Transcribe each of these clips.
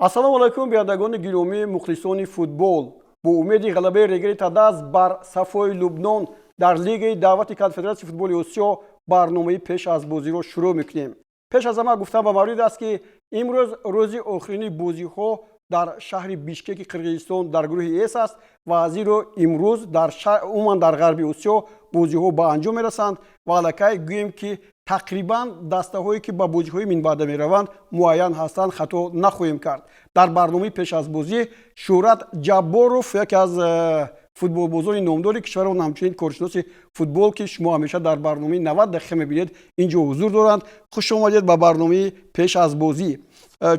ассалому алайкум биёндагони гиромии мухлисони футбол. Бо умеди ғалабаи Регери Тадаз бар Сафои Лубнон дар Лигаи даъвати Конфедератсияи футболи Осиё барномаи пеш аз бозиро шурӯъ мекунем. Пеш аз ҳама гуфтан ба маврид аст ки имрӯз рӯзи охирини бозиҳо дар шаҳри Бишкеки Қирғизистон дар гурӯҳи С аст ва аз инро имрӯз умуман дар ғарби Осиё бозиҳо ба анҷом мерасанд ва аллакай гӯем ки тақрибан дастаҳое ки ба бозиҳои минбаъда мераванд муайян ҳастанд, хато нахоҳем кард. Дар барномаи пеш аз бозӣ Шӯҳрат Ҷабборов, яке аз футболбозони номдори кишваро, ҳамчунин коршиноси футбол ки шумо ҳамеша дар барномаи 90 дақиқа мебинед, инҷо ҳузур доранд. хуш омадед ба барномаи пеш аз бозӣ.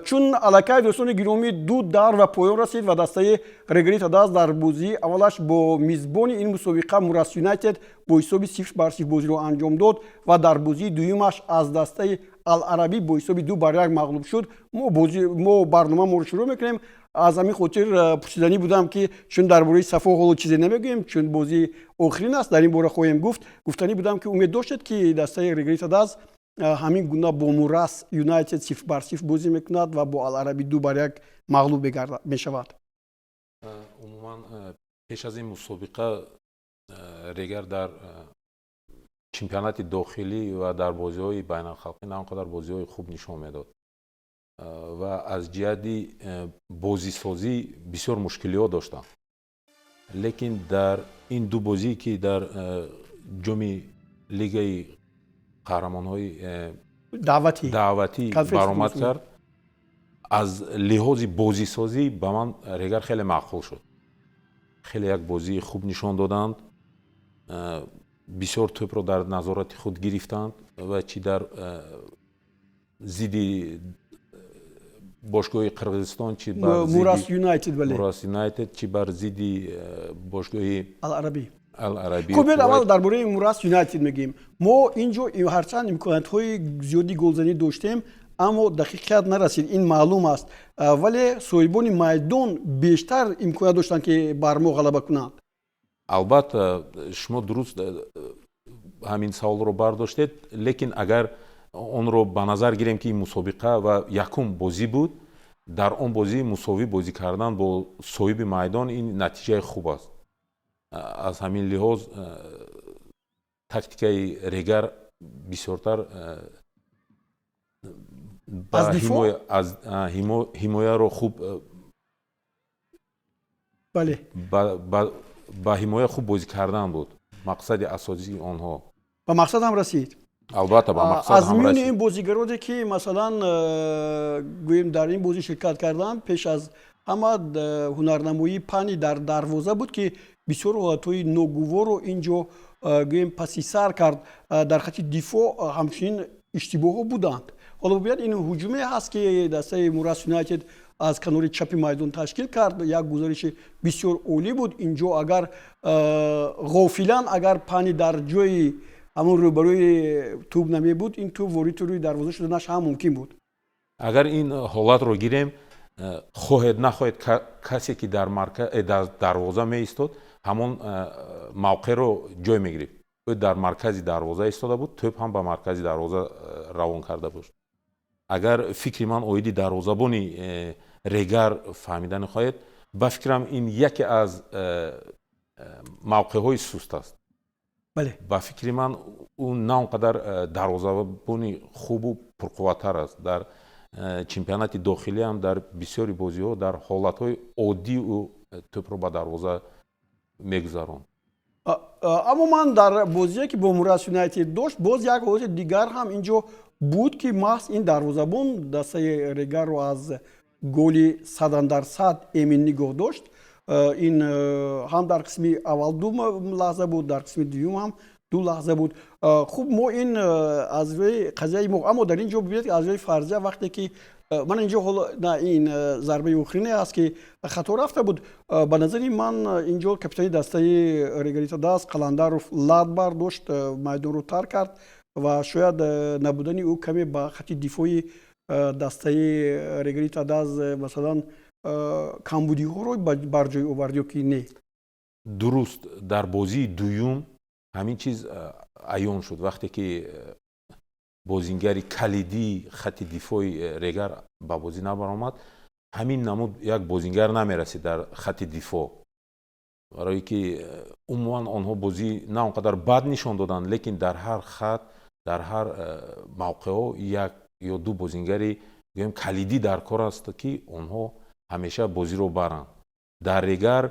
чун аллакай дӯстони гиромӣ ду давр ва поён расид ва дастаи Регери Тадаз дар бозии аввалаш бо мизбони ин мусобиқа Мурас Юнайтед бо ҳисоби 0-0 бозиро анҷом дод ва дар бозии дуюмаш аз дастаи Ал-Арабӣ бо ҳисоби 2-1 мағлуб шуд. мо барномааморо шурӯъ мекунем. аз ҳамин хотир пурсиданӣ будам ки чун дар бораи Сафо ҳоло чизе намегӯем, чун бозии охирин аст, дар ин бора хоҳем гуфт. гуфтанӣ будам ки умед доштед ки дастаи Регери Тадаз ҳамин гуна бо Мурас Юнайтед 0-0 бозӣ мекунад ва бо Ал-Арабӣ 2-1 мағлуб мешавад? умуман пеш аз ин мусобиқа Регер дар чемпионати дохилӣ ва дар бозиҳои байналхалқӣ на он қадар бозиҳои хуб нишон медод ва аз ҷиҳати бозисозӣ бисёр мушкилиҳо доштанд. лекин дар ин ду бозие ки дар ҷоми лигаи қаҳрамонҳои даъватӣ баромад кард, аз лиҳози бозисозӣ ба ман Регер хеле маъқул шуд. хеле як бозии хуб нишон доданд, бисёр тӯпро дар назорати худ гирифтанд ва чи дар зидди бошгоҳи Қирғизистон, чи бар Мурас Юнайтед, чи бар зидди бошгоҳи Ал-Арабӣ. хуб, аввал дар бораи Мурас Юнайтед мегӯем. мо инҷо ҳарчанд имкониятҳои зиёди голзанӣ доштем, аммо дақиқият нарасид, ин маълум аст, вале соҳибони майдон бештар имконият доштанд ки бар мо ғалаба кунанд. албатта шумо дуруст ҳамин саволро бардоштед, лекин агар онро ба назар гирем ки ин мусобиқа ва якум бозӣ буд, дар он бозӣ мусовӣ бозӣ кардан бо соҳиби майдон ин натиҷаи хуб аст. аз ҳамин лиҳоз тактикаи Регер бисёртар ҳимояро хуб ба ҳимоя хуб бозӣ кардан буд мақсади асосии онҳо. ба мақсад ҳам расид. албатта ба мақсад аз ҳам миёни расид. ин бозигароне ки масалан гӯем дар ин бозӣ ширкат карданд, пеш аз ҳама ҳунарнамоии пани дар дарвоза буд ки бисёр ҳолатҳои ногуворо инҷо гӯем паси сар кард. дар хати дифоъ ҳамчунин иштибоҳҳо буданд. ҳоло бояд ин ҳуҷуме ҳаст ки дастаи Мурас Юнайтед аз канори чапи майдон ташкил кард. як гузариши бисёр олӣ буд. инҷо агар ғофилан агар пани дар ҷои ҳамон рӯбарӯи тӯб намебуд, ин тӯб ворити рӯи дарвоза шуданаш ҳам мумкин буд. агар ин ҳолатро гирем, хоҳед нахоҳед касе ки дар дарвоза меистод ҳамон мавқеъро ҷой мегирифт. ӯ дар маркази дарвоза истода буд, тӯб ҳам ба маркази дарвоза равон карда буд. агар фикри ман оиди дарвозабони Регер фаҳмида мехоҳед, ба фикрам ин яке аз мавқеъҳои суст аст. ба фикри ман ӯ на он қадар дарвозабони хубу пурқувваттар аст. дар чемпионати дохилӣ ҳам дар бисёри бозиҳо дар ҳолатҳои оддӣ ӯ тӯпро ба дарвоза мегузаронд. аммо ман дар бозие ки бо Мурас Юнайтед дошт, боз як ҳолати дигар ҳам инҷо буд ки маҳз ин дарвозабон дастаи Регерро аз голи 100% эмин нигоҳ дошт. ин ҳам дар қисми аввал 2 лаҳза буд, дар қисми дуюм ҳам 2 лаҳза буд. хуб, мо ин аз рӯи қазияи мо, аммо дар ин ҷо бибинед аз рӯи фарзия вақте ки ман инҷо ҳоло ин зарбаи охирине аст ки хато рафта буд. ба назари ман инҷо капитани дастаи Регери Тадаз Қаландаров лад бардошт, майдонро тарк кард ва шояд набудани ӯ каме ба хати дифои дастаи Регери Тадаз масалан камбудиҳоро бар ҷой овард ё ки не? дуруст, дар бозии дуюм ҳамин чиз аён шуд. вақте ки бозингари калидии хати дифои Регер ба бозӣ набаромад, ҳамин намуд як бозингар намерасид дар хатти дифоъ, барое ки умуман онҳо бозӣ на он қадар бад нишон доданд, лекин дар ҳар хат, дар ҳар мавқеъҳо як ё ду бозингари гӯем калидӣ дар кор аст ки онҳо ҳамеша бозиро баранд. Дар регар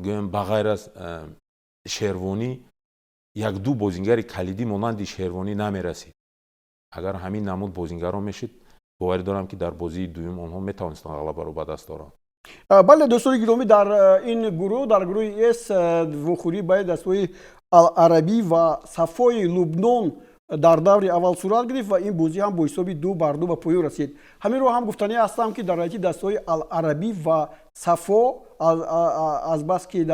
гӯем ба ғайр аз Шервонӣ як ду бозингари калидӣ монанди Шервонӣ намерасид. агар ҳамин намуд бозингарон мешид, боварӣ дорам ки дар бозии дуюм онҳо метавонистанд ғалабаро ба даст оранд. бале дӯстони гиромӣ, дар ин гурӯҳ, дар гурӯҳи С, вохӯрӣ байни дастаҳои Ал-Арабӣ ва Сафои Лубнон дар даври аввал сурат гирифт ва ин бозӣ ҳам бо ҳисоби 2-2 ба поён расид. ҳаминро ҳам гуфтанӣ ҳастам ки дар ҳайати дастаҳои Ал-Арабӣ ва Сафо, азбаски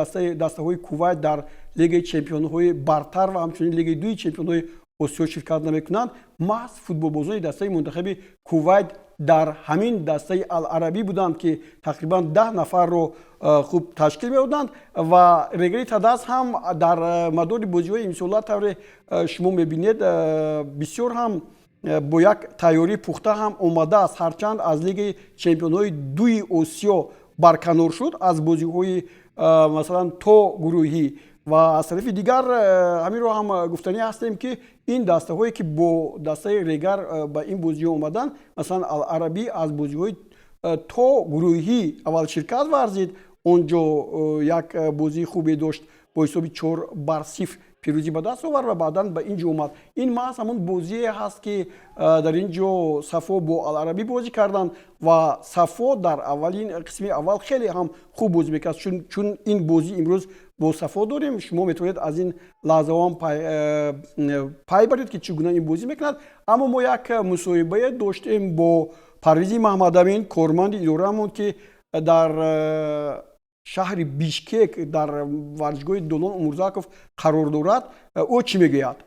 дастаҳои Кувайт дар лигаи чемпионҳои бартар ва ҳамчунин лигаи дуи чемпионҳои осиё ширкат намекунанд, маҳз футболбозони дастаи мунтахаби Кувайт дар ҳамин дастаи Ал-Арабӣ буданд ки тақрибан 10 нафарро хуб ташкил меоданд ва регари Тадас ҳам дар мадори бозиҳои имсола тавре шумо мебинед бисёр ҳам бо як тайёрии пухта ҳам омадааст, ҳарчанд аз лигаи чемпионҳои дуи Осиё барканор шуд аз бозиҳои масалан то гурӯҳӣ. ва аз тарафи дигар ҳаминро ҳам гуфтанӣ ҳастем ки ин дастаҳое ки бо дастаи регар ба ин бозиҳо омаданд, масалан Ал-Арабӣ аз бозиҳои то гурӯҳӣ аввал ширкат варзид, онҷо як бозии хубе дошт, бо ҳисоби 4-0 пирӯзӣ ба даст овард ва баъдан ба ин ҷо омад. Ин маҳз ҳамон бозие ҳаст ки дар ин ҷо Сафо бо Ал-Арабӣ бозӣ карданд ва Сафо дар аввалин қисми аввал хеле ҳам хуб бозӣ мекард. Чун ин бозӣ имрӯз бо Сафо дорем, шумо метавонед аз ин лаҳзаҳоам пай баред ки чӣ гуна ин бозӣ мекунад. Аммо мо як мусоҳибае доштем бо Парвизи Маҳмадамин, корманди идораамон, ки дар шаҳри Бишкек дар варзишгоҳи Долон Умурзаков қарор дорад. ӯ чӣ мегӯяд?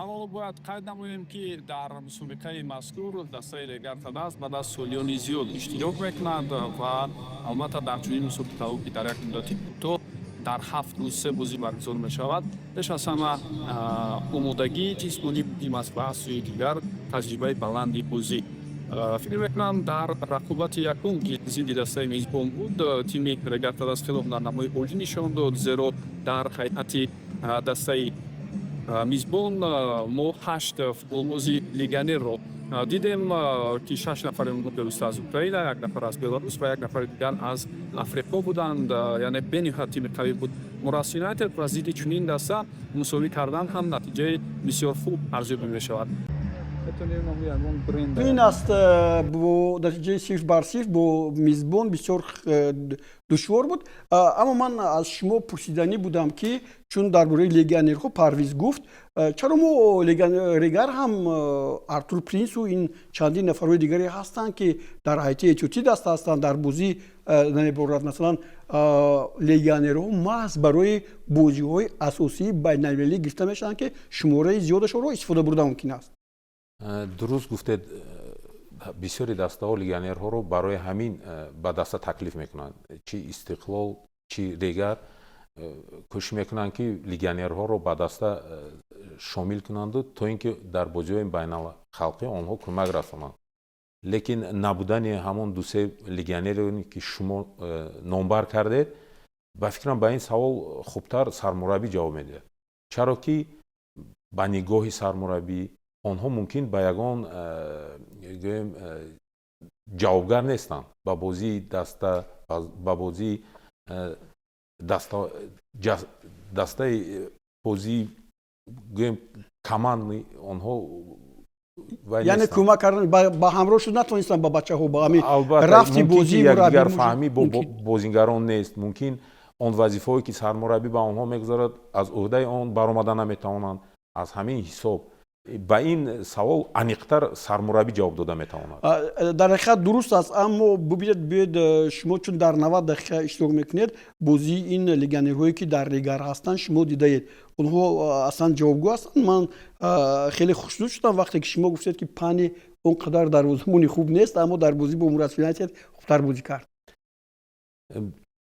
аввало бояд қайд намоем ки дар мусобиқаи мазкур дастаи регар Тадас ба даст солиёни зиёд иштирок мекунад ва албатта дар чунин мусобиқаҳо ки дар як муддати кӯтоҳ дар 7 рӯз 3 бозӣ баргузор мешавад, пеш аз ҳама омодагии ҷисмонӣ муҳим аст ва аз сӯи дигар таҷрибаи баланди бозӣ. фикр мекунам дар рақобати якум ки зидди дастаи мезбон буд, тими регар Тадас хело намои олӣ нишон дод, зеро дар ҳайати дастаи мизбон мо 8 футболбози легионерро дидем ки 6 нафари онҳо певиста аз Украина, 1 нафар аз Беларус ва 1 нафари дигар аз Африқо буданд. яъне бениҳоят тими қавӣ буд. Мурас Юнайтед ба зидди чунин даста мусовӣ кардан ҳам натиҷаи бисёр хуб арзёбӣ мешавад. ин аст бо натиҷаи 0-0 бо мизбон бисёр душвор буд. аммо ман аз шумо пурсиданӣ будам ки чун дар бораи легионерҳо Парвиз гуфт, чаро мо регар ҳам Артур Принсу ин чандин нафарҳои дигаре ҳастанд ки дар ҳайати эҳтиётӣ даста ҳастанд, дар бозӣ намеборад. масалан легионерҳо маҳз барои бозиҳои асосии байналмилалӣ гирифта мешаванд ки шумораи зиёдашонро истифода бурда мумкин аст. дуруст гуфтед, бисёри дастаҳо легионерҳоро барои ҳамин ба даста таклиф мекунанд. Чи Истиқлол, чи регар кӯшиш мекунанд ки легионерҳоро ба даста шомил кунанду то ин ки дар бозиҳои байналхалқӣ онҳо кӯмак расонанд. лекин набудани ҳамон ду-се легионере ки шумо номбар кардед, ба фикрам ба ин савол хубтар сармураббӣ ҷавоб медиҳад. чаро ки ба нигоҳи сармураббӣ онҳо мумкин ба ягон гӯем ҷавобгар нестанд ба бозии даста, ба бозии дастаи бозии гӯем командни онҳо яъне кӯмак кардан ба ҳамроҳ шуд натавонистанд ба бачаҳо ба ҳамин рафти бозии якдигар фаҳмӣ бо бозингарон нест. мумкин он вазифаҳое ки сармураббӣ ба онҳо мегузарад аз ӯҳдаи он баромада наметавонанд. аз ҳамин ҳисоб ба ин савол аниқтар сармураббӣ ҷавоб дода метавонад. дар ҳақиқат дуруст аст, аммо бубиед шумо чун дар 90 дақиқа иштирок мекунед, бозии ин легионерҳое ки дар регар ҳастанд шумо дидаед, онҳо аслан ҷавобгӯ ҳастанд. ман хеле хушнуд шудам вақте ки шумо гуфтед ки Пани он қадар дарвозабони хуб нест, аммо дар бозӣ бо Мурас Юнайтед хубтар бозӣ кард.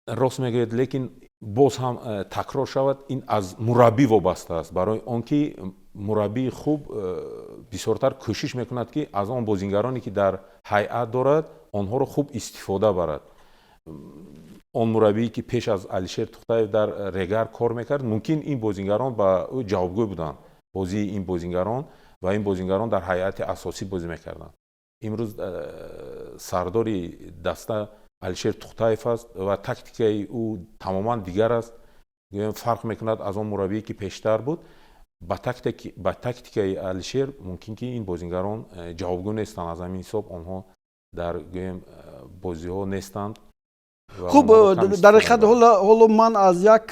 рост мегӯед, лекин боз ҳам такрор шавад, ин аз мураббӣ вобаста аст. барои он ки мураббии хуб бисёртар кӯшиш мекунад ки аз он бозингароне ки дар ҳайат дорад онҳоро хуб истифода барад. он мураббие ки пеш аз Алишер Тухтаев дар Регар кор мекард, мумкин ин бозингарон ба ӯ ҷавобгӯ буданд, бозии ин бозингарон, ва ин бозингарон дар ҳайати асосӣ бозӣ мекарданд. имрӯз сардори даста Алишер Тухтаев аст ва тактикаи ӯ тамоман дигар аст. фарқ мекунад аз он мураббие ки пештар буд. ба тактикаи Алишер мумкин ки ин бозингарон ҷавобгӯ нестанд. аз ҳамин ҳисоб онҳо дар бозиҳо нестанд. хуб дар ҳақиқат ҳоло ман аз як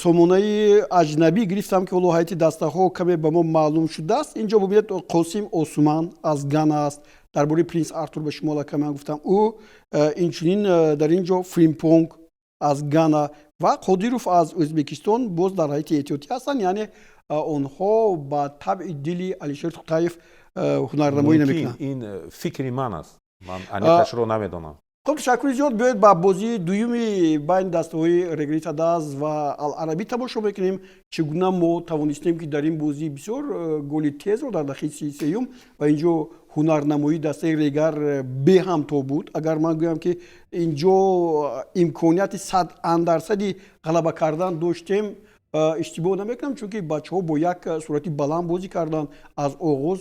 сомонаи аҷнабӣ гирифтам ки ҳоло ҳайати дастаҳо каме ба мо маълум шудааст. инҷо бубинед Қосим Осман аз Гана аст. дар бораи принс Артур ба шумо лакаме гуфтам ӯ, инчунин дар инҷо Фримпонг аз Гана ва Қодиров аз Ӯзбекистон боз дар ҳайати эҳтиётӣ ҳастанд. яъне онҳо ба табъи дили Алишер Тухтаев ҳунарнамоӣ намекунанд. ин фикри ман аст. ман аниқашро намедонам. خب تشکر زیاد بیاید با بازی دویمی بین دسته‌های رگری تداز و العربی تماشا میکنیم چگونه ما توانستیم که در این بازی بسیار گل تیز رو در دقیقه 33 و اینجا هنرنمایی دسته رگر به هم تو بود. اگر من گویم که اینجا امکانیت 100% غلبه کردن داشتیم اشتباه نمیکنم، چون که بچه‌ها با یک صورتی بلند بازی کردن، از آغاز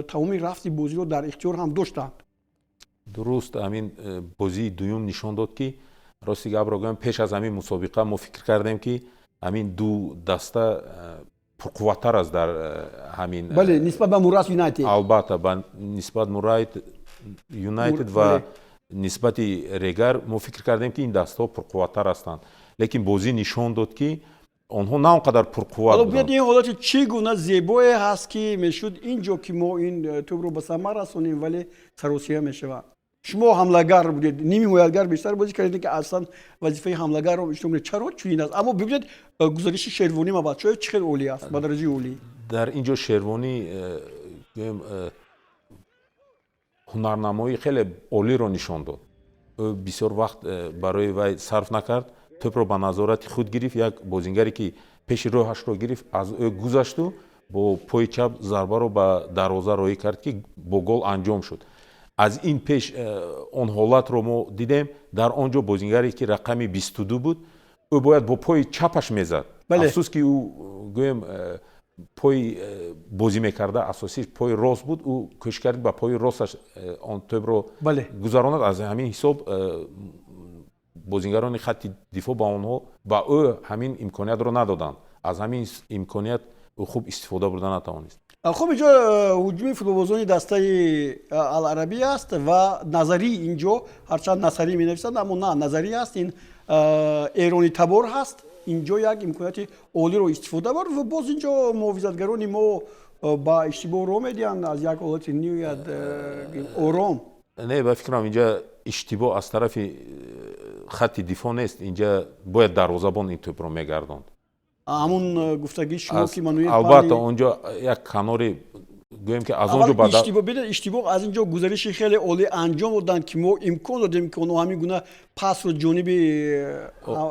تمام رفت بازی رو در اختیار هم داشتند. дуруст ҳамин бозии дуюм нишон дод ки рости гапро гӯям, пеш аз ҳамин мусобиқа мо фикр кардем ки ҳамин ду даста пурқувваттар аст дар ҳамин бале нисбат ба Мурас Юнайтед, албатта ба нисбат Мурас Юнайтед ва нисбати Регар мо фикр кардем ки ин дастаҳо пурқувваттар ҳастанд, лекин бозӣ нишон дод ки онҳо на он қадар пурқувват буданд. بیاد این حالت چی گونه زیبایی هست که میشد اینجا که ما این توپ رو به ثمر رسونیم ولی سراسیمه میشود. شما حمله‌گر بودید، نیمی حمله‌گر بیشتر بازی کردید که اصلا وظیفه حمله‌گر رو میشتم. چرا چنین است؟ اما ببینید گزارش شیروانی ما بچه‌ها چقدر عالی است، به درجه عالی. در اینجا شیروانی هنرنمایی خیلی عالی رو نشان داد. بسیار وقت برای وی صرف نکرد. توپ رو به نظارت خود گرفت. یک بازیگری که پیش روحش رو گرفت از او گذشت و با پای چپ ضربه رو به دروازه راهی کرد که با گل انجام شد. از این پیش اون حالت رو ما دیدیم. در آنجا بازیگری که رقم 22 بود او باید با پای چپش میزد. افسوس که او گویم پای بازی میکرده اساسیش پای راست بود، او کوشش کرد با پای راستش آن توپ رو گذراند. از همین حساب بازیگران خط دفاع با آنها با او همین امکانیت رو ندادند. از همین امکانیت او خوب استفاده بردن نتوانست. خب اینجا هجوم فوتبالبازان دسته العربی است و نظری اینجا هرچند نظری می نویسند اما نه نظری است. این ایرانی تبار هست. اینجا یک امکانیت عالی رو استفاده برد و باز اینجا محافظتگران ما با اشتباه رو میدین از یک حالت نیوید آرام. نه با فکرم اینجا اشتباه از طرف خط دفاع نیست. اینجا باید دروازه‌بان این توپ رو میگرداند. همون گفتگی شما که منوی البته اونجا یک کناری گویم که از اونجا بعد اشتباه از اینجا گزارش خیلی عالی انجام دادن که ما امکان دادیم که اونها همین گونه پاس رو جانب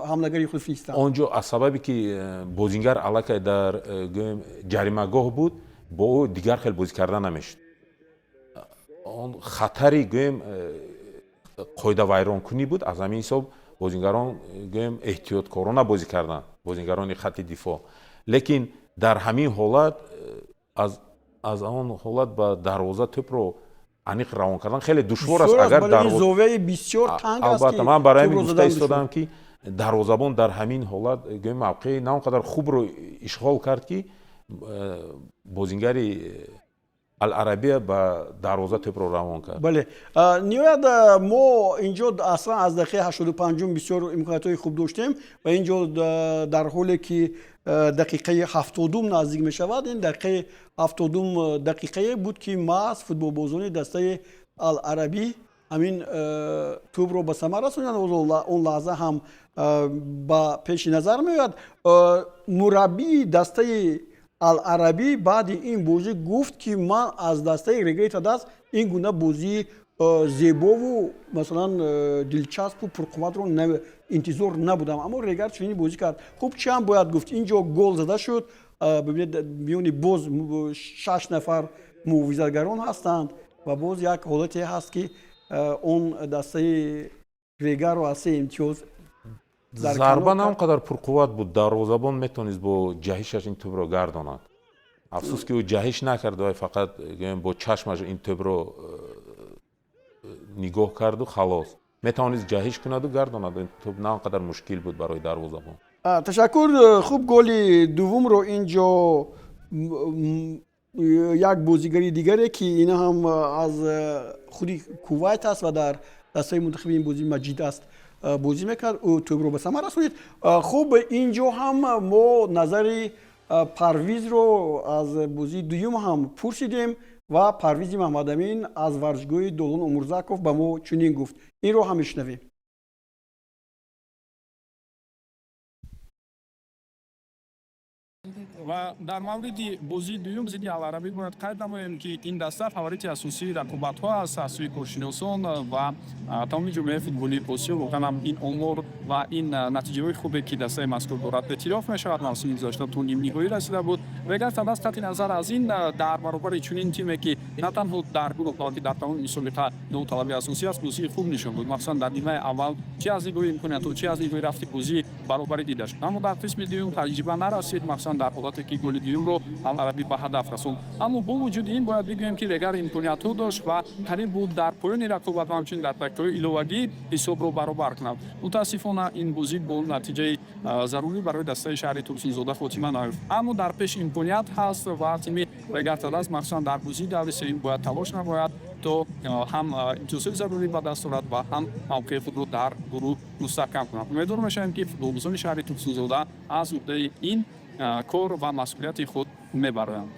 حمله‌گری خود فرستند. اونجا از سببی که بازیگر علاقه در گویم جریمه‌گاه بود با او دیگر خیلی بازی کردن نمیشد. اون خطری گویم قاعده ویرانکنی بود. از همین حساب بازیگران گویم احتیاطکارانه بازی کردن، بازیگران خط دفاع. لیکن در همین حالت از آن حالت با دروازه توپ رو انیق روان کردن خیلی دشوار است. اگر دروازه زاویه بسیار تنگ است. البته من برای همین گفته ایستادم که دروازه‌بان در همین حالت گویم موقع نه اونقدر خوب رو اشغال کرد که بازیگری العربی با دروازه توپ رو روان کرد. بله نیاید ما اینجا اصلا از دقیقه 85 بسیار امکانات خوب داشتیم و اینجا در حالی که دقیقه 70 نزدیک می شود. این دقیقه 70 دقیقه بود که ما از فوتبالبازان دسته العربی همین توپ رو به ثمر رسوندن. اون لحظه هم با پیش نظر میاد مربی دسته العربی بعد این بازی گفت که من از دسته رگری تداز این گونه بازی زیبا و مثلا دلچسب و پرقوت رو انتظار نبودم، اما رگر چنین بازی کرد. خوب چی هم باید گفت اینجا گل زده شد. ببینید میونی باز 6 نفر муовизатгарон ҳастанд ва боз як ҳолате ҳаст ки он дастаи регаро аз се имтиёз дар зарба канор на он қадар пурқувват буд, дарвозабон метавонист бо ҷаҳишаш ин тӯбро гардонад. Афсус ки ӯ ҷаҳиш накард ва фақат гӯем бо чашмаш ин тӯбро нигоҳ карду халос. Метавонист ҷаҳиш кунаду гардонаду. Ин тӯб на он қадар мушкил буд барои дарвозабон. ташаккур. хуб, голи дуввумро инҷо як бозигари дигаре ки ина ҳам аз худи Кувайт аст ва дар дастаи мунтахиби ин бозӣ Маҷид аст бозӣ мекард, ӯ тӯбро ба самар расонид. хуб, инҷо ҳам мо назари Парвизро аз бозии дуюм ҳам пурсидем ва Парвизи Маҳмадамин аз варзишгоҳи Долон Умурзаков ба мо чунин гуфт. инро ҳам мешунавем. ва дар мавриди бозии дуюм зидди Аларабӣ бояд қайд намоем ки ин даста фаворити асосии рақобатҳо аст аз сӯи коршиносон ва тамоми ҷомеаи футболии Осиё. Воқеан ҳам ин омор ва ин натиҷаҳои хубе ки дастаи мазкур дорад эътироф мешавад. мавсими гузашта то нимниҳоӣ расида буд. Регар Тадас қатъи назар аз ин дар баробари чунин тиме ки на танҳо дар гурӯҳ, балки дар тамоми мусобиқа довталаби асосӣ аст, бозии хуб нишон буд. махсусан дар нимаи аввал чӣ аз нигоҳи имкониятҳо, чӣ аз нигоҳи рафти бозӣ баробарӣ дида шуд. аммо дар қисми дуюм таҷриба нарасид, махсусан дар ҳолате ки голи дуюмро Аларабӣ ба ҳадаф расонд. аммо бо вуҷуди ин бояд бигӯем ки Регар имкониятҳо дошт ва қариб буд дар поёни рақобат ва ҳамчунин дар дақиқаҳои иловагӣ ҳисобро баробар кунад. мутаассифона ин бозӣ бо натиҷаи зарурӣ барои дастаи шаҳри Турсунзода хотима наёфт. аммо дар пеш имконият ҳаст ва тими Регар Тадас махсусан дар бозии даври сеюм бояд талош намояд то ҳам имтиёзҳои зарурӣ ба даст орад ва ҳам мавқеи худро дар гурӯҳ мустаҳкам кунад. умедвор мешавем ки футболбозони шаҳри Турсунзода аз ӯҳдаи ин кор ва масъулияти худ мебароянд.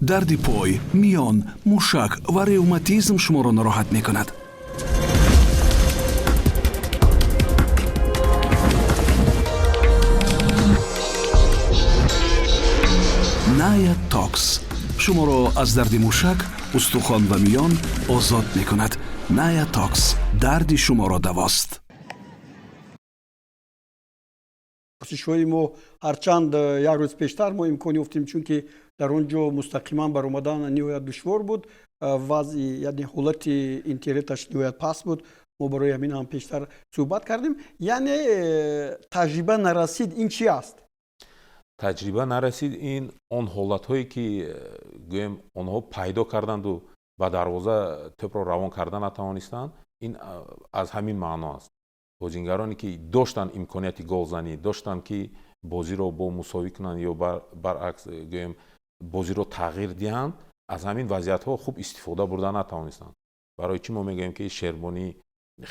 дарди пой, миён, мушак ва ревматизм шуморо нороҳат мекунад. Ная Токс шуморо аз дарди мушак, устухон ва миён озод мекунад. Ная Токс дарди шуморо давост. пурсишҳои мо ҳарчанд як рӯз пештар мо имкон ёфтем, чунки дар он ҷо мустақиман баромадан ниҳоят душвор буд, вазъи яъне ҳолати интернеташ ниҳоят паст буд. мо барои ҳамин ҳам пештар суҳбат кардем. яъне таҷриба нарасид, ин чӣ аст? таҷриба нарасид, ин он ҳолатҳое ки гӯем онҳо пайдо карданду ба дарвоза тӯбро равон карда натавонистанд, ин аз ҳамин маъно аст. бозингароне ки доштанд имконияти голзанӣ, доштанд ки бозиро бо мусовӣ кунанд ё баръакс гӯем бозиро тағйир диҳанд, аз ҳамин вазъиятҳо хуб истифода бурда натавонистанд. барои чӣ мо мегӯем ки Шербонӣ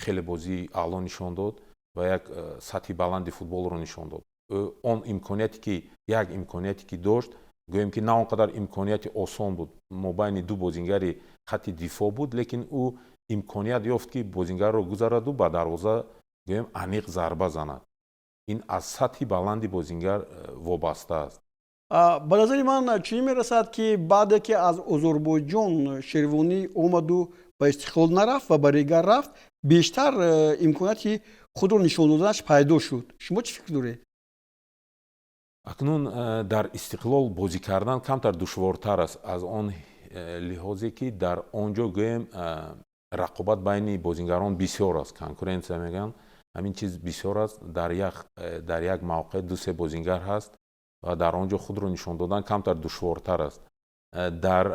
хеле бозии аъло нишон дод ва як сатҳи баланди футболро нишон дод. он имконияте ки як имконияте ки дошт, гӯем ки на он қадар имконияти осон буд, мобайни ду бозингари хатти дифоъ буд, лекин ӯ имконият ёфт ки бозингарро гузараду ба дарвоза гӯем аниқ зарба занад. ин аз сатҳи баланди бозингар вобаста аст. ба назари ман чунин мерасад ки баъде ки аз Озорбойҷон Шервонӣ омаду ба истиқлол нарафт ва ба Регар рафт, бештар имконияти худро нишон доданаш пайдо шуд. шумо чӣ фикр доред? акнун дар истиқлол бозӣ кардан камтар душвортар аст, аз он лиҳозе ки дар он ҷо гӯем рақобат байни бозингарон бисёр аст, конкуренсия мегӯянд. ҳамин чиз бисёр аст. дар як мавқеъ ду се бозингар ҳаст ва дар он ҷо худро нишон додан камтар душвортар аст. дар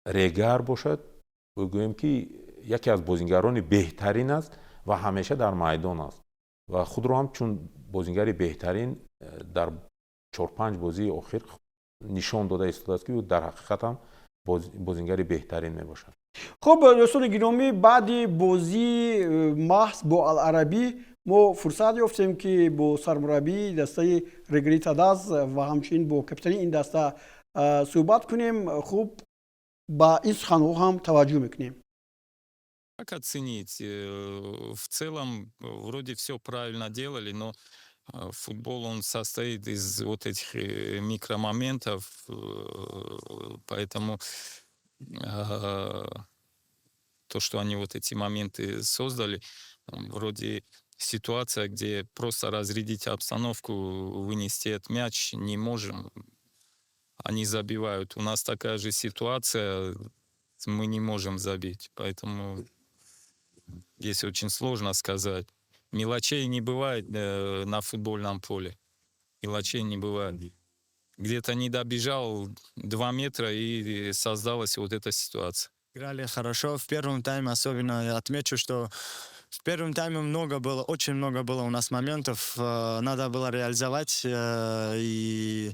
Регар бошад, гӯем ки яке аз бозингарони беҳтарин аст ва ҳамеша дар майдон аст ва худро ҳам чун бозингари беҳтарин дар 4-5 бозии охир нишон дода истодааст ки ӯ дар ҳақиқат ҳам бозингари беҳтарин мебошад. хуб, дӯстони гиромӣ, баъди бозии маҳз бо Аларабӣ мо фурсат ёфтем ки бо сармураббии дастаи Регари Тадас ва ҳамчунин бо капитани ин даста суҳбат кунем. хуб, ба ин суханҳо ҳам таваҷҷӯҳ мекунем. Как оценить? В целом, вроде все правильно делали, но футбол, он состоит из вот этих микромоментов, поэтому то, что они вот эти моменты создали, вроде ситуация, где просто разрядить обстановку, вынести этот мяч не можем. они забивают. У нас такая же ситуация, мы не можем забить. Поэтому здесь очень сложно сказать. Мелочей не бывает на футбольном поле. Мелочей не бывает. Где-то не добежал 2 метра, и создалась вот эта ситуация. Играли хорошо. В первом тайме особенно я отмечу, что в первом тайме очень много было у нас моментов. Надо было реализовать, и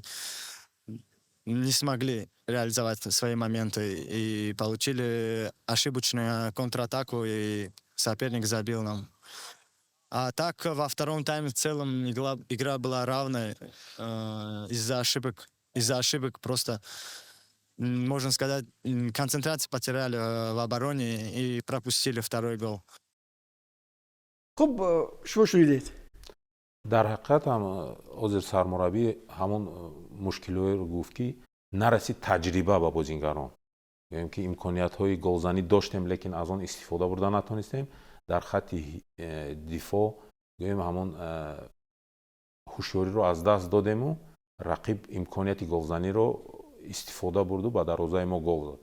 не смогли реализовать свои моменты. И получили ошибочную контратаку, и соперник забил нам. А так, во втором тайме в целом игра была равная. Из-за ошибок просто, можно сказать, концентрацию потеряли в обороне и пропустили второй гол. خب شما شنیدید. дар ҳақиқат ҳам ҳозир сармураббӣ ҳамон мушкилҳоеро гуфт ки нарасид таҷриба ба бозингарон. гӯем ки имкониятҳои голзанӣ доштем, лекин аз он истифода бурда натонистем. дар хатти дифо гӯем ҳамон ҳушёриро аз даст додему рақиб имконияти голзаниро истифода бурду ба дарвозаи мо гол зад.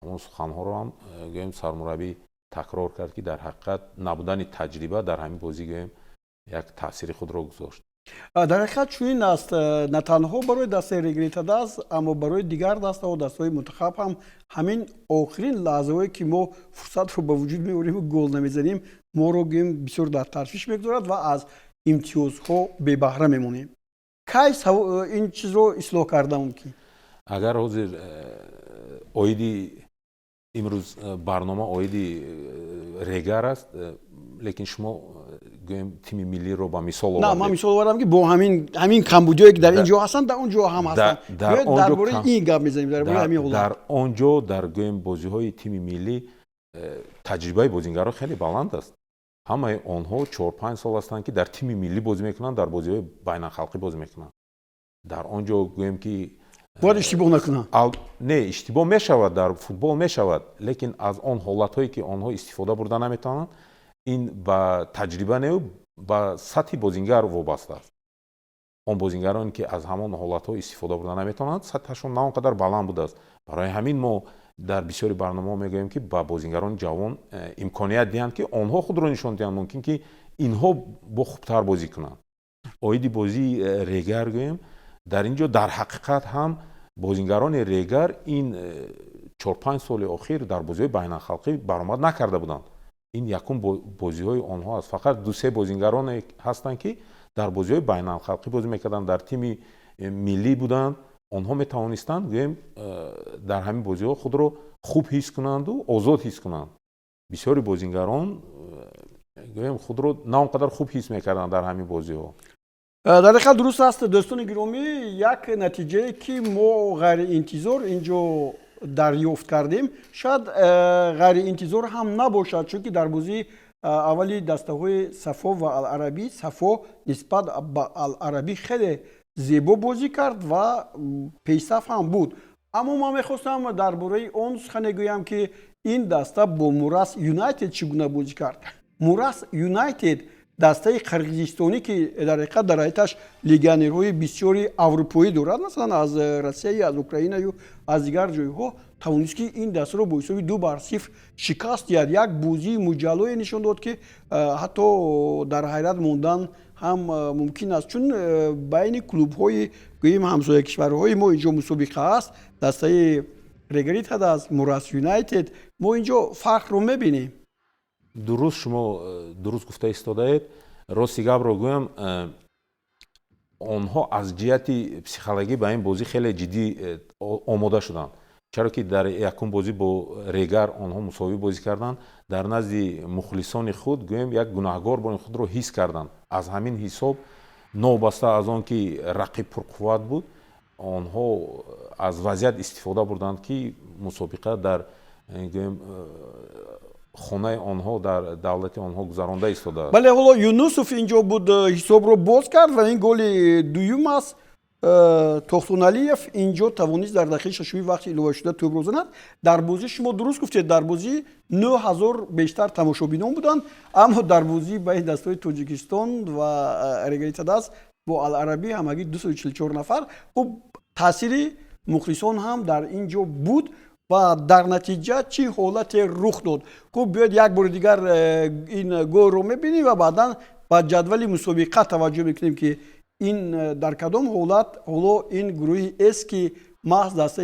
ҳамон суханҳоро ҳам гӯем сармураббӣ такрор кард ки дар ҳақиқат набудани таҷриба дар ҳамин бозӣ гӯем як таъсири худро гузошт. дар ҳақиқат чунин аст, на танҳо барои дастаи Регри Тадаст, аммо барои дигар дастаҳо, дастаҳои мунтахаб ҳам ҳамин охирин лаҳзаҳое ки мо фурсатро ба вуҷуд меорему гол намезанем, моро гӯем бисёр дар таршиш мегузорад ва аз имтиёзҳо бебаҳра мемонем. кай ин чизро ислоҳ карда мумкин? агар ҳозир оиди имрӯз барнома оиди Регар аст, лекин шумо гӯем тими миллиро ба мисол овардед. Не, ман мисол овардам ки бо ҳамин камбудиҳое ки дар ин ҷо ҳастанд, дар он ҷо ҳам ҳастанд. дар бораи ин гап мезанем, дар бораи ҳамин ҳолат. дар он ҷо дар гӯем бозиҳои тими миллӣ таҷрибаи бозингарон хеле баланд аст. ҳамаи онҳо 4-5 сол ҳастанд ки дар тими миллӣ бозӣ мекунанд, дар бозиҳои байналхалқӣ бозӣ мекунанд. дар он ҷо гӯем ки бояд иштибоҳ накунанд. Не, иштибоҳ мешавад, дар футбол мешавад, лекин аз он ҳолатҳое ки онҳо истифода бурда наметавонанд, ин ба таҷриба не, ба сатҳи бозингар вобаста аст. он бозингароне ки аз ҳамон ҳолатҳо истифода бурда наметавонанд, сатҳашон на он қадар баланд будааст. барои ҳамин мо дар бисёри барномаҳо мегӯем ки ба бозингарони ҷавон имконият диҳанд ки онҳо худро нишон диҳанд, мумкин ки инҳо бо хубтар бозӣ кунанд. оиди бозии Регар гӯем дар ин ҷо дар ҳақиқат ҳам бозингарони Регар ин 4-5 соли охир дар бозиҳои байналхалқӣ баромад накарда буданд. ин якум бозиҳои онҳо аст. фақат 2-3 бозингароне ҳастанд ки дар бозиҳои байналхалқӣ бозӣ мекарданд, дар тими миллӣ буданд. онҳо метавонистанд гӯем дар ҳамин бозиҳо худро хуб ҳис кунанду озод ҳис кунанд. бисёри бозингарон гӯем худро на он қадар хуб ҳис мекарданд дар ҳамин бозиҳо. дар ҳақиқат дуруст аст дӯстони гиромӣ, як натиҷае ки мо ғайриинтизор ин ҷо дарёфт кардем, шояд ғайриинтизор ҳам набошад, чунки дар бозии аввали дастаҳои Сафо ва Аларабӣ, Сафо нисбат ба Аларабӣ хеле зебо бозӣ кард ва пейсаф ҳам буд. аммо ман мехостам дар бораи он сухане гӯям ки ин даста бо Мурас Юнайтед чӣ гуна бозӣ кард. Мурас Юнайтед дастаи қирғизистонӣ ки дар ҳақиқат дар ҳайаташ легионерҳои бисёри аврупоӣ дорад, масалан аз Россия, аз Украинаю, аз дигар ҷойҳо, тавонист ки ин дастаро бо ҳисоби 2-0 шикаст диҳад. як бозии муҷаллое нишон дод ки ҳатто дар ҳайрат мондан ҳам мумкин аст, чун байни клубҳои гӯем ҳамсояи кишварҳои мо инҷо мусобиқа аст. дастаи Регри Тадаст, Мурас Юнайтед, мо инҷо фарқро мебинем. дуруст шумо дуруст гуфта истодаед. рости гапро гӯям, онҳо аз ҷиҳати психологӣ ба ин бозӣ хеле ҷиддӣ омода шуданд, чаро ки дар якум бозӣ бо Регар онҳо мусовӣ бозӣ карданд. дар назди мухлисони худ гӯем як гунаҳгор бо худро ҳис карданд. аз ҳамин ҳисоб новбаста аз он ки рақиб пурқувват буд, онҳо аз вазъият истифода бурданд ки мусобиқа дар гӯем хонаи онҳо, дар давлати онҳо гузаронда истодааст. бале ҳоло Юнусов инҷо буд ҳисобро боз кард ва ин голи дуюм аст. Тохтоналиев инҷо тавонист дар дақиқаи шашуми вақти иловашуда тӯбро занад. дар бозӣ шумо дуруст гуфтед, дар бозӣ 9000 бештар тамошобинон буданд, аммо дар бозӣ байни дастаҳои Тоҷикистон ва Регри Тадаст бо Аларабӣ ҳамагӣ 244 нафар. хуб таъсири مخلصان هم در اینجا بود و در نتیجه چی حالت رخ داد. خب بیاید یک بار دیگر این گل رو میبینیم و بعدا با جدول مسابقه توجه میکنیم که این در کدام حالت حالا این گروهی است که محض دسته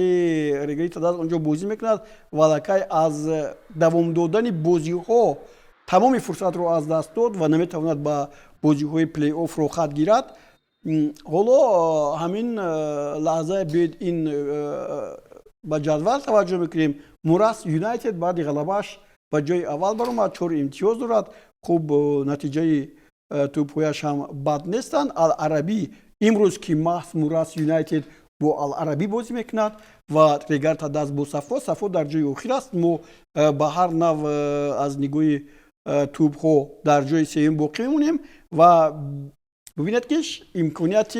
رگری تداز اونجا بازی میکند و لکه از دوام دادن بازی ها تمام فرصت رو از دست داد و نمیتواند با بازی های پلی آف رو خط گیرد. حالا همین لحظه بیاید این با جدول توجه میکنیم. موراس یونایتد بعد غلبش با جای اول برآمد، 4 امتیاز دارد. خوب نتیجه توپهایش هم بد نیستند. العربی امروز که محض موراس یونایتد با العربی بازی میکند و رگر تداز با صفا در جای آخر است. ما به هر نوع از نگاه توپ ها در جای سوم باقی میمونیم و ببینید که امکانیت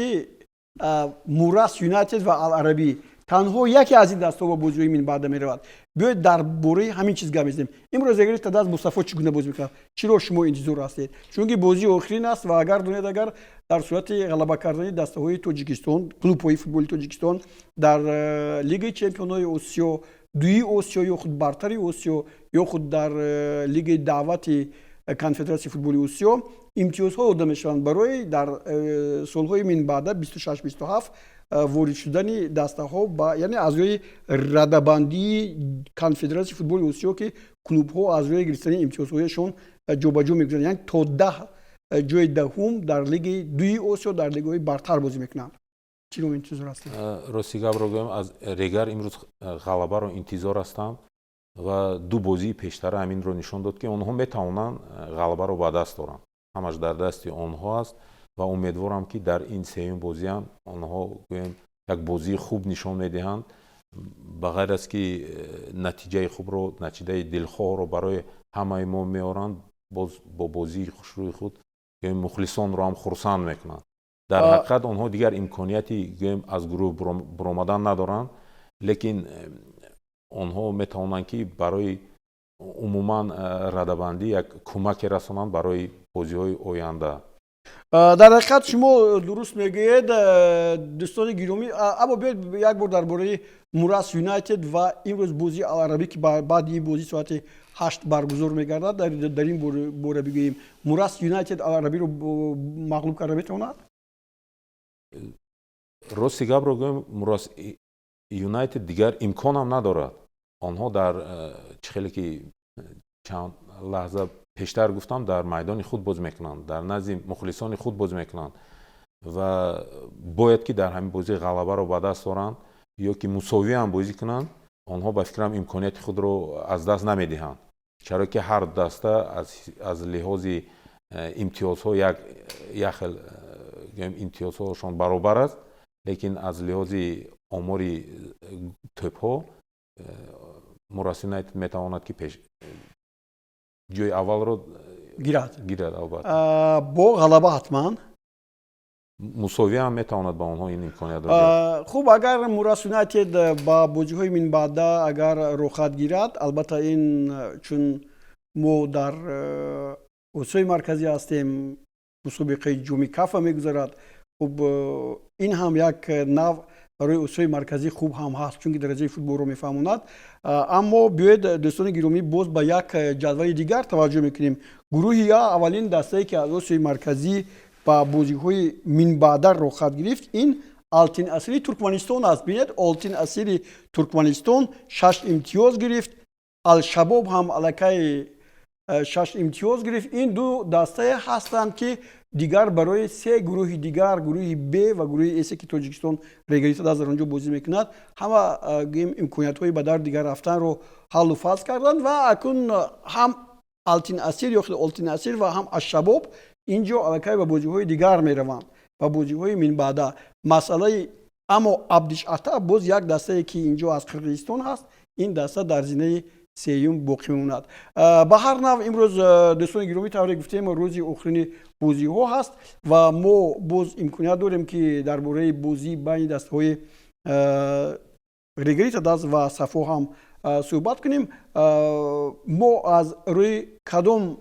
موراس یونایتد و العربی تنها یکی از این دسته با بازی این بعد میرود. بیاید در باره همین چیز گپ بزنیم. امروز اگر تداز مصطفی چگونه بازی میکنه؟ چرا شما انتظار هستید؟ چون که بازی آخرین است و اگر دونید اگر در صورت غلبه کردن دسته های تاجیکستان، کلوب های فوتبال تاجیکستان در لیگ چمپیونای آسیا، دوی آسیا یا خود برتری آسیا یا خود در لیگ دعوت کنفدراسیون فوتبال آسیا امتیازها داده میشوند برای در سالهای من بعد 26 27 وارد شدن دسته ها با یعنی از روی ردبندی کنفدراسیون فوتبال آسیا که کلوب ها از روی گرفتن امتیازهایشون جابجا میگذارند، یعنی تا 10 جای دهم در لیگ دوی آسیا در لیگ های برتر بازی میکنند. چی رو انتظار هستید؟ راستی گپ رو گویم از رگر امروز غلبه رو انتظار هستم و دو بازی پیشتر همین رو نشون داد که اونها میتوانند غلبه رو به دست دارن. همش در دست آنها است و امیدوارم که در این سوم بازی هم آنها گویم یک بازی خوب نشون میدهند، بغیر از که نتیجه خوب رو، نتیجه دلخواه رو برای همه ما میارند، باز با بازی خوشروی خود مخلصان رو هم خرسند میکنند. در حقیقت آنها دیگر امکانیتی از گروه برآمدن ندارند، لیکن آنها میتوانند که برای عموما ردبندی یک کمک رسانند برای بازی های آینده. در حقیقت شما درست میگویید دوستان گرامی. اما بیاید یک بار درباره موراس یونایتد و امروز بازی العربی که بعد این بازی ساعت 8 برگزار میگردد در این باره بگوییم. موراس یونایتد العربی رو مغلوب کرده میتواند؟ راستی گپ رو گویم موراس یونایتد دیگر امکان هم ندارد. آنها در چخیلی که چند لحظه پیشتر گفتم در میدان خود بازی میکنند، در نزد مخلصان خود بازی میکنند و باید که در همین بازی غلبه رو به دست آورند یا که مساوی هم بازی کنند. آنها به فکرم امکانیت خود رو از دست نمیدهند، چرا که هر دسته از لحاظ امتیازها یک خیل امتیازهاشون برابر است، لیکن از لحاظ آمار توپ ها موراس یونایتد میتواند که جای اول رو گیرد. البته با غلبه حتما مساوی هم میتواند با آنها این امکانیت رو. خوب اگر موراس یونایتد با بازی های من بعد اگر روخت گیرد، البته این چون ما در اسوی مرکزی هستیم مسابقه جومی کاف میگذارد. خوب این هم یک نوع برای اسوی مرکزی خوب هم هست چون که درجه فوتبال رو میفهموند. اما بیاید دوستان گرامی باز با یک جدول دیگر توجه میکنیم. گروه یا اولین دسته که از اسوی مرکزی با بازی های من بعد رو خط گرفت این آلتین اسیری ترکمنستان است. ببینید آلتین اسیری ترکمنستان 6 امتیاز گرفت، الشباب هم الکی 6 امتیاز گرفت. این دو دسته هستند که دیگر برای سه گروه دیگر، گروه B و گروه S که تاجیکستان رگریت از اونجا بازی میکند، همه امکانیت های به در دیگر رفتن رو حل و فصل کردند و اکنون هم آلتین اسیر یا خود آلتین اسیر و هم الشباب اینجا الکی به بازی های دیگر میروند و بازی های من بعد مسئله. اما عبدش عطا باز یک دسته که اینجا از قرقیزستان هست، این دسته در زینه سیوم باقی میموند. به هر نوع امروز دوستان گرامی طوری گفتیم روزی آخرین بازی ها هست و ما باز امکانیت داریم که درباره بازی بین دسته های رگریت داز و صفا هم صحبت کنیم. ما از روی کدام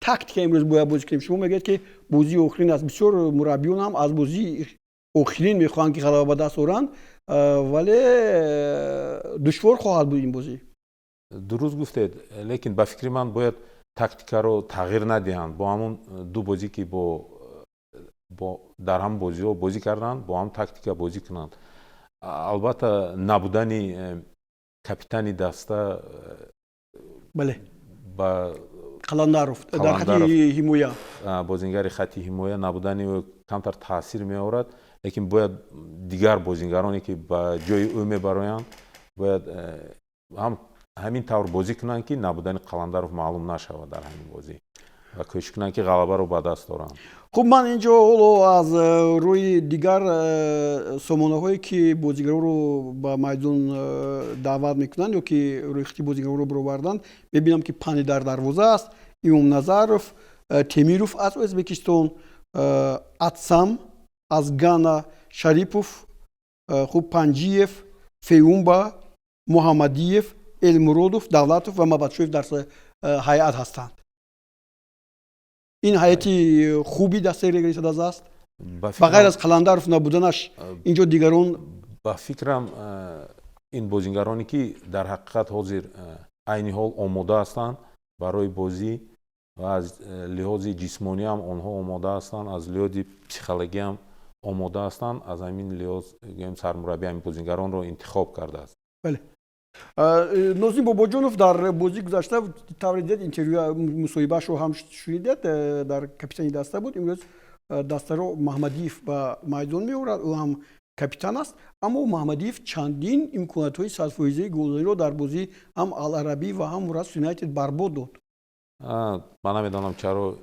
تاکتیک امروز باید بازی کنیم؟ شما میگید که بازی آخرین است، بسیار مربیان هم از بازی охирин мехоҳанд ки ғалаба ба даст оранд, вале душвор хоҳад буд ин бозӣ. дуруст гуфтед, лекин ба фикри ман бояд тактикаро тағйир надиҳанд. Бо ҳамун ду бозӣ ки дар ҳам бозиҳо бозӣ карданд, бо ҳам тактика бозӣ кунанд. албатта набудани капитани даста бале ба қаландаров дар хати ҳимоя, бозингари хати ҳимоя набудани ӯ камтар таъсир меорад, лекин бояд дигар бозингароне ки ба ҷои ӯ мебароянд бояд ҳамин тавр бозӣ кунанд ки набудани қаландаров маълум нашавад дар ҳамин бозӣ ва кӯшиш кунанд ки ғалабаро ба даст оранд. хуб, ман инҷо ҳоло аз рӯи дигар сомонаҳое ки бозигароро ба майдон даъват мекунанд ё ки рӯйхати бозигароро бароварданд, мебинам ки Пани дар дарвоза аст, Имомназаров, Темиров аз Ӯзбекистон, Атсам аз Гана, Шарипов, хуб Панҷиев, Феюмба, Муҳаммадиев, Элмуродов, Давлатов ва Мабадшоев дар ҳайат ҳастанд. ин ҳайати хуби дастаи регулари Садаз аст. Ба ғайр аз Қаландаров набуданаш инҷо дигарон ба фикрам ин бозингароне ки дар ҳақиқат ҳозир айни ҳол омода ҳастанд барои бозӣ ва аз лиҳози ҷисмонӣ ҳам онҳо омода ҳастанд, аз лиҳози психологӣ ҳам омода ҳастанд. Аз ҳамин лиҳоз гӯем сармураббӣ ҳамин бозингаронро интихоб кардааст. Нозим Бобоҷонов дар бозии гузашта тавре дидед, интервю мусоҳибаашро ҳам шунидед, дар капитани даста буд. Имрӯз дастаро Маҳмадиев ба майдон меорад, ӯ ҳам капитан аст, аммо Маҳмадиев чандин имкониятҳои 100%-ии голзаниро дар бозии ҳам Ал-Арабӣ ва ҳам Мурас Юнайтед барбод дод. Ман намедонам чаро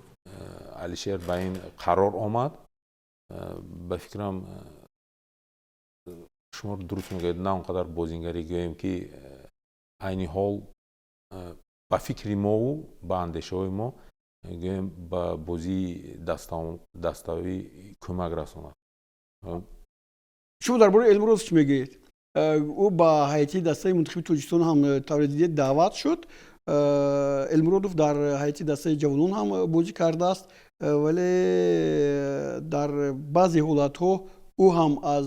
Алишер ба ин қарор омад. Ба фикрам шумо дуруст мегӯед, на он қадар бозингарӣ гӯем ки айни ҳол ба фикри мову ба андешаҳои мо гӯем ба бозии даставӣ кӯмак расонад. шумо дар бораи Элмуродов чӣ мегӯед? ӯ ба ҳайати дастаи мунтахиби Тоҷикистон ҳам тавре дидед даъват шуд. Элмуродов дар ҳайати дастаи ҷавонон ҳам бозӣ кардааст, вале дар баъзе ҳолатҳо ӯ ҳам аз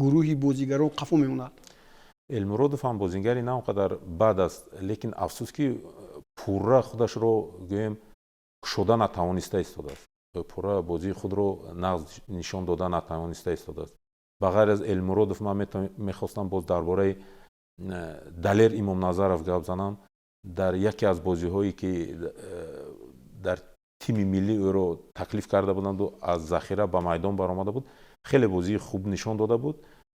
гурӯҳи бозигарон қафо мемонад. Элмуродов ҳам бозингари на он қадар бад аст, лекин афсӯс ки пурра худашро гӯем кушода натавониста истодааст. Пурра бозии худро нағз нишон дода натавониста истодааст. Ба ғайр аз Элмуродов ман мехостам боз дар бораи Далер Имомназаров гап занам. Дар яке аз бозиҳое ки дар тими миллӣ ӯро таклиф карда буданду аз захира ба майдон баромада буд, хеле бозии хуб нишон дода буд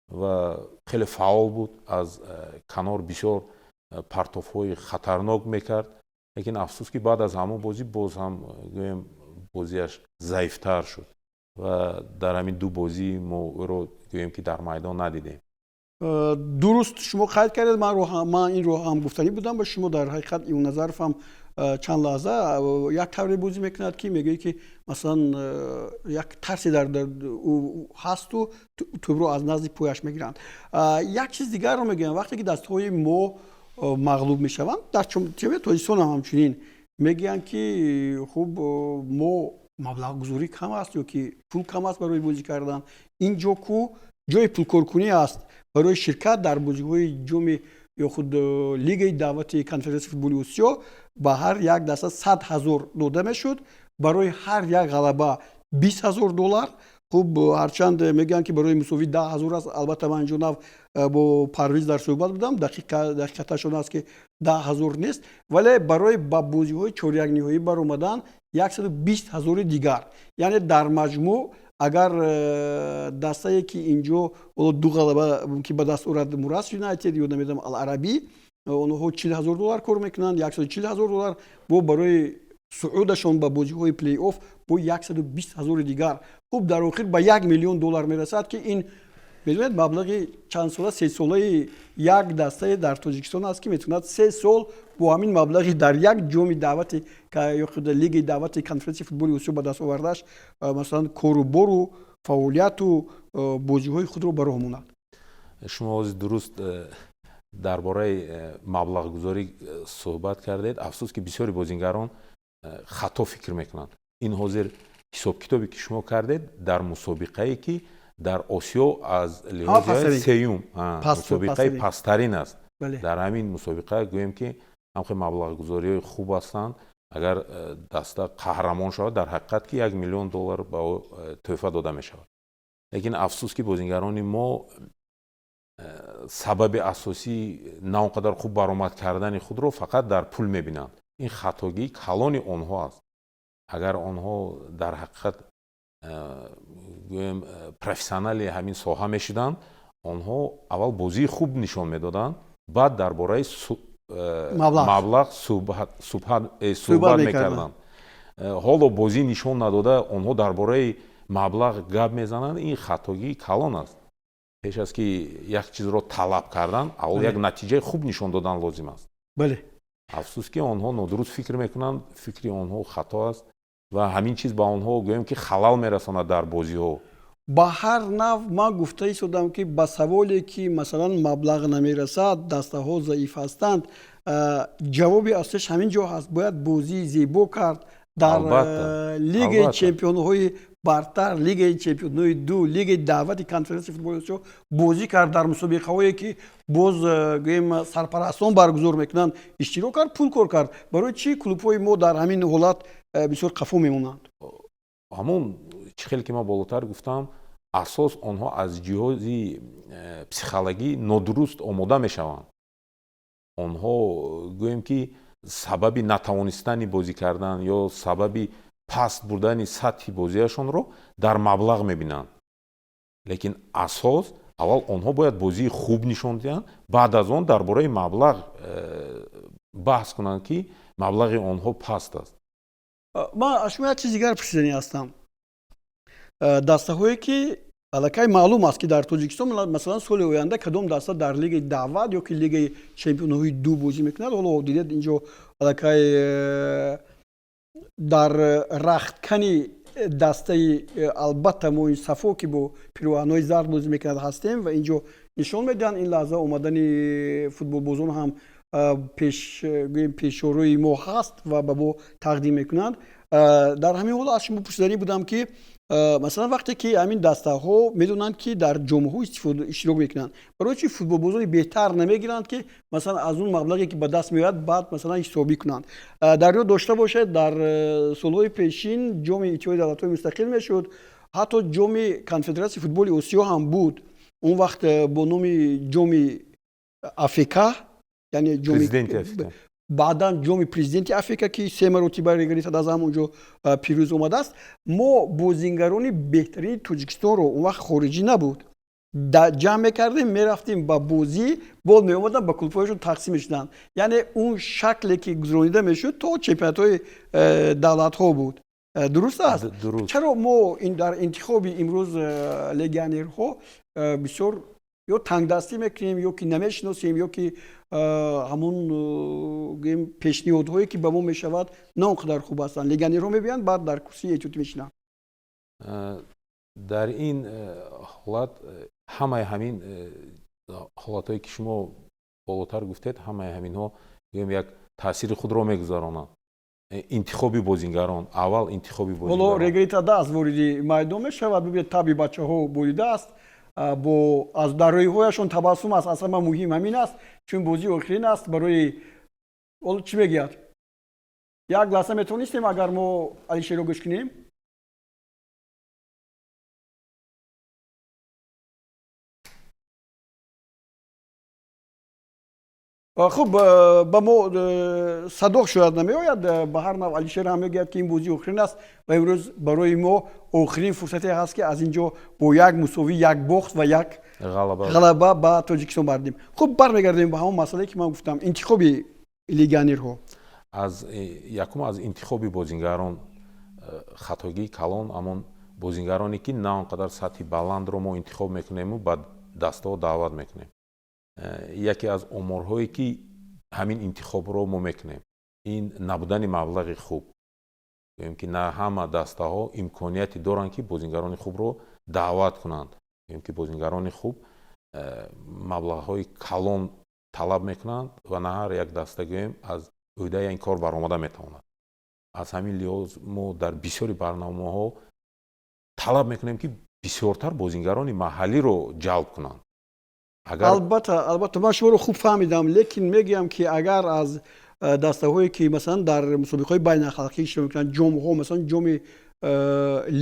ва хеле фаъол буд, аз канор бисёр партофҳои хатарнок мекард. Лекин афсӯс ки баъд аз ҳамон бозӣ боз ҳам гӯем бозиаш заифтар шуд ва дар ҳамин ду бозӣ мо ӯро гӯем ки дар майдон надидем. дуруст шумо қайд кардед, ман инро ҳам гуфтанӣ будам ба шумо. Дар ҳақиқат Имомназаров ҳам чанд лаҳза як тавре бозӣ мекунад ки мегӯяд ки масалан як тарсе дар ӯ ҳасту тӯбро аз назди пояш мегиранд. Як чиз дигарро мегӯям, вақте ки дастҳои мо мағлуб мешаванд, дар Тоҷикистон ҳам ҳамчунин мегӯянд ки хуб мо маблағгузорӣ кам аст ё ки пул кам аст барои бозӣ кардан. Инҷо ку ҷои пулкоркунӣ аст барои ширкат дар бозиҳои ҷоми ё худ лигаи даъвати конференсияи футболи Осиё ба ҳар як даста 100 000 дода мешуд, барои ҳар як ғалаба 20 000 $. хуб ҳарчанд мегӯянд ки барои мусовӣ 10 000 аст. Албатта ман инҷо нав бо Парвиз дар суҳбат будам, дақиқаташон аст ки 10 000 нест, вале барои ба бозиҳои чорякниҳоӣ баромадан 120 000 дигар, яъне дар маҷмӯъ агар дастае ки инҷо ду ғалаба ки ба даст орад Мурас Юнайтед ё намедонам Ал-Арабӣ, онҳо 40 000 $, кор мекунанд, 140 000 $, бо барои суъудашон ба бозиҳои плей-офф бо 120 000 дигар. хуб дар охир ба $1 миллион мерасад ки ин медонед маблағи чанд сола 3 солаи як дастае дар Тоҷикистон аст ки метавонад 3 сол бо ҳамин маблағи дар як ҷоми даъвати ё лигаи даъвати конференсияи футболи Осиё ба даст овардаш масалан кору бору фаъолияту бозиҳои худро ба роҳ монад. шумо ҳозир дуруст дар бораи маблағгузорӣ суҳбат кардед. Афсӯс ки бисёри бозингарон хато фикр мекунанд. Ин ҳозир ҳисоб китобе ки шумо кардед дар мусобиқае ки дар осиё аз лиҳози сеюм мусобиқаи пасттарин аст. дар ҳамин мусобиқа гӯем ки ҳамхеле маблағгузориҳои хуб ҳастанд. агар даста қаҳрамон шавад дар ҳақиқат ки $1 миллион ба ӯ тӯҳфа дода мешавад. лекин афсус ки бозингарони мо сабаби асосӣ на он қадар хуб баромад кардани худро фақат дар пул мебинанд. ин хатогии калони онҳо аст. агар онҳо дар ҳақиқат гӯем профессионали ҳамин соҳа мешуданд, онҳо аввал бозии хуб нишон медоданд, баъд дар бораи маблағ суҳбат мекарданд. ҳоло бозӣ нишон надода онҳо дар бораи маблағ гап мезананд. ин хатогии калон аст. пеш аз ки як чизро талаб кардан, аввал як натиҷаи хуб нишон додан лозим аст. афсус ки онҳо нодуруст фикр мекунанд, фикри онҳо хато аст ва ҳамин чиз ба онҳо гӯем ки халал мерасонад дар бозиҳо. ба ҳар нав ман гуфта истодам ки ба саволе ки масалан маблағ намерасад, дастаҳо заиф ҳастанд, ҷавоби аслиш ҳамин ҷо ҳаст. бояд бозии зебо кард дар лигаи чемпионҳои бартар, лигаи чемпионҳои ду, лигаи даъвати конференсияи футболи осиё бозӣ кард дар мусобиқаҳое ки боз гӯем сарпарастон баргузор мекунанд, иштирок кард, пул кор кард. барои чӣ клубҳои мо дар ҳамин ҳолат бисёр қафо мемонанд? ҳамон чӣ хеле ки ман болотар гуфтам, асос онҳо аз ҷиҳози психологӣ нодуруст омода мешаванд. онҳо гӯем ки сабаби натавонистани бозӣ кардан ё сабаби паст бурдани сатҳи бозиашонро дар маблағ мебинанд. лекин асос аввал онҳо бояд бозии хуб нишон диҳанд, баъд аз он дар бораи маблағ баҳс кунанд ки маблағи онҳо паст аст. ман аз шумо як чизи дигар пурсидани ҳастам. дастаҳое ки аллакай маълум аст ки дар тоҷикистон масалан соли оянда кадом даста дар лигаи даъват ё ки лигаи чемпионҳои ду бозӣ мекунад. ҳоло дидед инҷо аллакай дар рахткани дастаи албатта мо ин сафо ки бо пироҳанҳои зард бозӣ мекунад ҳастем ва инҷо нишон медиҳанд ин лаҳза омадани футболбозон ҳам пешорои мо ҳаст ва ба мо тақдим мекунанд. дар ҳамин ҳол аз шумо пурсиданӣ будам ки масалан вақте ки ҳамин дастаҳо медонанд ки дар ҷомаҳо иштирок мекунанд, барои чӣ футболбозони беҳтар намегиранд ки масалан аз он маблағе ки ба даст меояд баъд масалан ҳисобӣ кунанд? дар ёд дошта бошед дар солҳои пешин ҷоми иттиҳоди давлатҳои мустақил мешуд, ҳатто ҷоми конфедератсияи футболи осиё ҳам буд, он вақт бо номи ҷоми афк, яъне ҷоми баъдан ҷоми президенти африка ки 3 маротиба регалитад аз ҳамонҷо пирӯз омадааст. мо бозингарони беҳтарини тоҷикистонро он вақт хориҷӣ набуд, ҷамъ мекардем, мерафтем ба бозӣ, бол меомаданд ба клубҳояшон тақсим мешуданд. яъне он шакле ки гузаронида мешуд то чемпионатҳои давлатҳо буд. дуруст аст? чаро мо дар интихоби имрӯз легионерҳо бисёр ё тангдастӣ мекунем, ё ки намешиносем, ё ки ҳамон пешниҳодҳое ки ба мо мешавад на он қадар хуб ҳастанд. легионерҳо мебиёянд, баъд дар курсии эҳтиётӣ мешинанд. дар ин ҳолат ҳамаи ҳамин ҳолатҳое ки шумо болотар гуфтед, ҳамаи ҳаминҳо як таъсири худро мегузаронанд. интихоби бозингарон, аввал интихоби бозингарон. ҳоло регалита даст вориди майдон мешавад, бибинед таби бачаҳо боридааст, бо аз дар рӯйҳояшон табассум аст. аз ҳама муҳим ҳамин аст, чун бозии охирин аст. барои ҳоло чӣ мегӯяд? як лаҳза метавонистем агар мо Алишерро гӯш кунем? хуб, ба мо садо шояд намеояд. ба ҳар нав Алишер ҳам мегӯяд ки ин бозии охирин аст ва имрӯз барои мо охирин фурсате ҳаст ки аз ин ҷо бо як мусовӣ, як бохт ва як ғалаба ба Тоҷикистон бардем. хуб, бармегардем ба ҳамон масъалае ки ман гуфтам, интихоби легионерҳо. якум аз интихоби бозингарон хатогии калон, ҳамон бозингароне ки на он қадар сатҳи баландро мо интихоб мекунему, ба дастаҳо даъват мекунем. яке аз оморҳое ки ҳамин интихобро мо мекунем, ин набудани маблағи хуб. гӯем ки на ҳама дастаҳо имконияте доранд ки бозингарони хубро даъват кунанд. гӯем ки бозингарони хуб маблағҳои калон талаб мекунанд ва на ҳар як даста гӯем аз ӯҳдаи ин кор баромада метавонад. аз ҳамин лиҳоз мо дар бисёри барномаҳо талаб мекунем ки бисёртар бозингарони маҳаллиро ҷалб кунанд. албатта ман шуморо хуб фаҳмидам, лекин мегӯям ки агар аз дастаҳое ки масалан дар мусобиқаҳои байналхалқӣ иштирок мекунанд, ҷомҳо, масалан ҷоми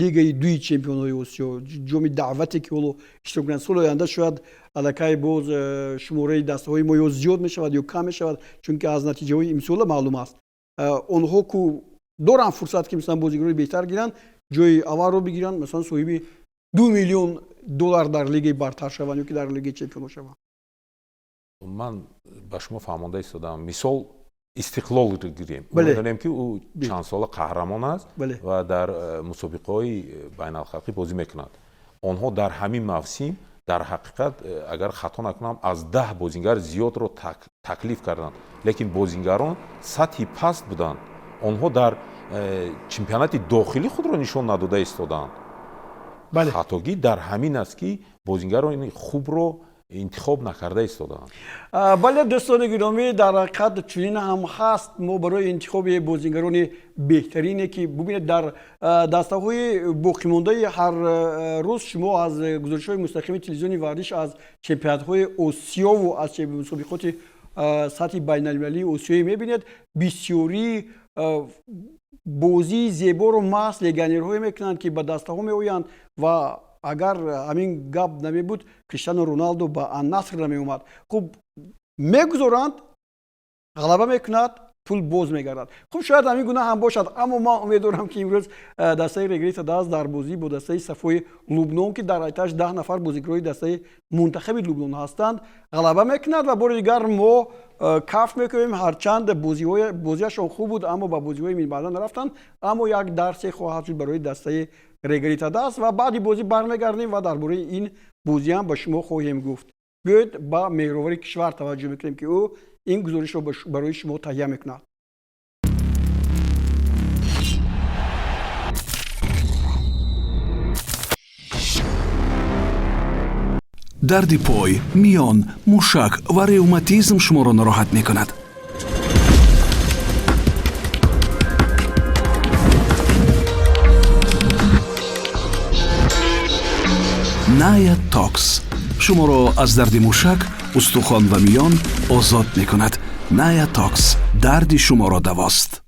лигаи дуи чемпионҳои осиё, ҷоми даъвате ки ҳоло иштирок мекунанд, соли оянда шояд аллакай боз шумораи дастаҳои мо ё зиёд мешавад ё кам мешавад, чунки аз натиҷаҳои имсола маълум аст. онҳо ку доранд фурсат ки масалан бозигарони беҳтар гиранд, ҷои аввалро бигиранд, масалан соҳиби $2 миллион дар лигаи бартар шаванд ё ки дар лигаи чемпионҳо шаванд. ман ба шумо фаҳмонда истодам, мисол истиқлолро гирем. Бале. Донем ки ӯ чанд сола қаҳрамон аст Бале. ва дар мусобиқаҳои байналхалқӣ бозӣ мекунад. онҳо дар ҳамин мавсим дар ҳақиқат агар хато накунам аз 10 бозингар зиёдро таклиф карданд, лекин бозингарон сатҳи паст буданд. онҳо дар чемпионати дохилӣ худро нишон надода истодаанд. Бале. хатогӣ дар ҳамин аст ки бозингарони хубро интихоб накарда истодаанд. бале дӯстони гиромӣ, дар ҳақиқат чунин ҳам ҳаст. мо барои интихоби бозингарони беҳтарине ки бубинед дар дастаҳои боқимондаи ҳар рӯз шумо аз гузоришҳои мустақими телевизиони варзиш аз чемпионатҳои осиёву аз мусобиқоти сатҳи байналмилалии осиёӣ мебинед. бисёри бозии зеборо маҳз легионерҳое мекунанд ки ба дастаҳо меоянд ва агар ҳамин гап намебуд, Криштиано Роналдо ба Ан-Наср намеомад. Хуб мегузоранд, ғалаба мекунад, пул боз мегардад. Хуб шояд ҳамин гуна ҳам бошад, аммо ман умедворам ки имрӯз дастаи Регри Тадаст дар бозӣ бо дастаи Сафои Лубнон ки дар айташ 10 нафар бозигарои дастаи мунтахаби Лубнон ҳастанд, ғалаба мекунад ва бори дигар мо каф мекунем, ҳарчанд бозиашон хуб буд, аммо ба бозиҳои минбаъда нарафтанд, аммо як дарсе хоҳад шуд барои дастаи Регри Тадаст ва баъди бозӣ бармегардем ва дар бораи ин бозиам ба шумо хоҳем гуфт. биёед ба меҳровари кишвар таваҷҷӯҳ мекунем ки ӯ ин гузоришро барои шумо таҳия мекунад. дарди пой, миён, мушак ва ревматизм шуморо нороҳат мекунад. Naya Tox шуморо аз дарди мушак, устухон ва миён озод мекунад. Naya Tox дарди шуморо давост.